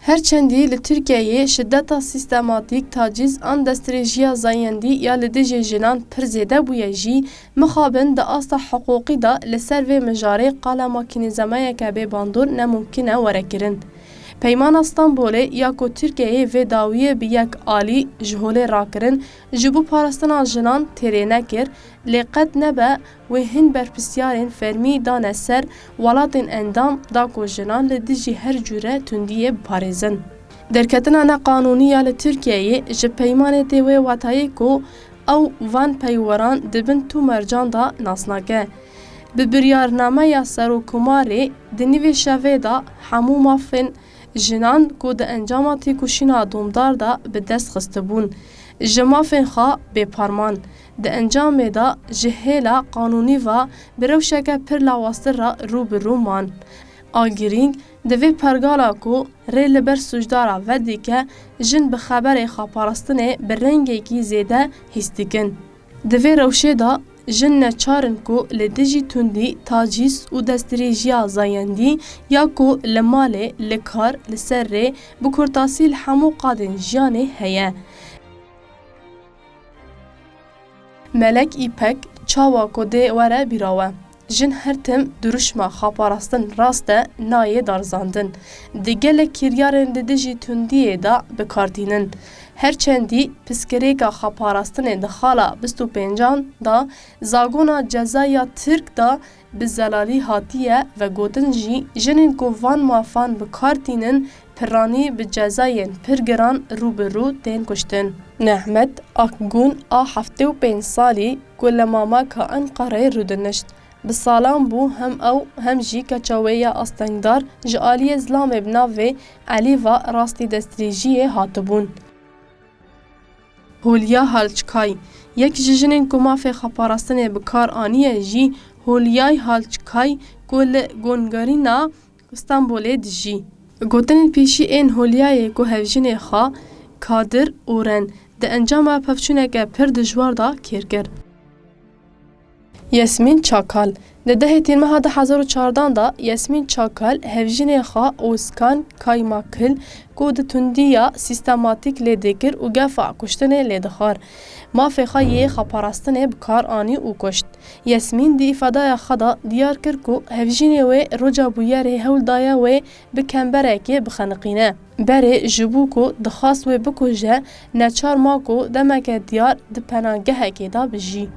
هرچندی لی ترکیه شدتا سیستماتیک تاجیز آن دستریجیا زایندی یا لدیجی جنان پر زیده بویه جی مخابن دا آستا حقوقی دا لسر و مجاره قالا ماکینیزمه که به باندور نممکنه ورکرن. پیمان استانبول یا کو ترکیه و داویه بی یک آلی جهول راکرن جبو پارستان جنان ترینه کر لقد نبا و هن برپسیارین فرمی دانه سر ولاتین اندام دا کو جنان لدیجی هر جوره تندیه بپارزن. درکتن انا قانونی یا لترکیه جب پیمان تیوه واتایی کو او وان پیوران دبن تو مرجان دا ناسناکه. ببریارنامه یا سروکماری دنیوی شوه دا همو مافن جنان کو د انجاماتی کوشینا دومدار دا به دست خسته بون جمافن خا به پارمان د انجام دا جهلا قانونی و بروشکه پر لاواستر را رو به رومان آگیرینگ دوی پرگالا کو ری لبر سجدارا و دیگه جن به خبر خاپارستنه به رنگی کی زیده هستیکن دوی روشه دا جن نچارن کو لدیجی تندی تاجیس و دستریجیا زایندی یا کو لماله لکار لسر ری بکرتاسی لحمو قادن جانه هیه. ملک ایپک چاوا کو ده وره بیراوه. جن هر تم درشما خاپارستن راسته نایه دارزاندن. دیگل کریارن لدیجی تندیه دا بکاردینن. هرچندی پسکریکا خاپارستن دخالا 25 دا زاگونا جزایا ترک دا بزلالی هاتیه و گوتن جی جنین گوان مافان بکارتینن پرانی بجزاین پرگران روبرو تین کشتن. نحمد اکگون 75 سالی کل ماما که انقره رودنشت. بسالان بو هم او هم جی کچاویا استنگدار جالی ازلام بناوی علی و راستی دستریجیه هاتبون. هولیا هالچکای یک جنین کماف خاپارستن بکار آنیه جی هولیای هالچکای کل گونگارینا استانبول دجی. گوتن پیشی این هولیای کو هفجین خا کادر اورن ده انجام پفچونه که پر دجوار دا کرکر. یاسمین چاکال ده ده تیرمه 2014 دا یاسمین چاکال هفجین خا اوسکان کایماکل کو د تندیا سیستماتیک لیدکر و گفع کشتن لیدخار مافی خایه خاپارستن بکار آنی او کشت. یاسمین دی افاده خدا دیار کر کو هفجین و رجا بویر هول دایا و بکمبره که بخنقینه بره جبو کو دخواست و بکجه نچار ما کو دمک دیار د پناگه که دا بجی.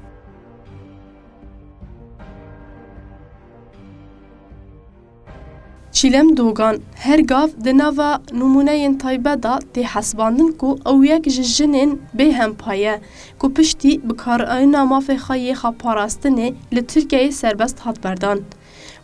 چیلم دوگان هر گاف دنوا نمونه تایبه دا تی حسباندن کو او یک جنین به هم پایه کو پشتی بکار اینا مافی خایی خاپاراستنه لترکیه سربست هات بردان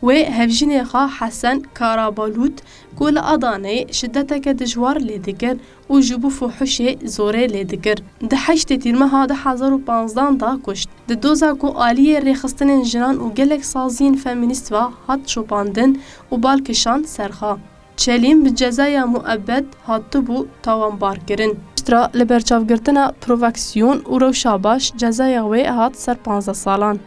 و هفجین خا حسن کارابالوت کو لادانه شدتک دجوار لیدگر و جبو فحوشه زوره لیدگر ده 8 تیرمه 2015 دا کشت ده دوزا کو آلیه ریخستن جنان و گلک سازین فمینیست و هات شوپاندن و بالکشان سرخا چلیم به جزای مؤبد هاتو بو تاوان بار کرن اشترا لبرچاوگرتنا پرووکسیون و روشاباش جزای وی هات سر 15 سالان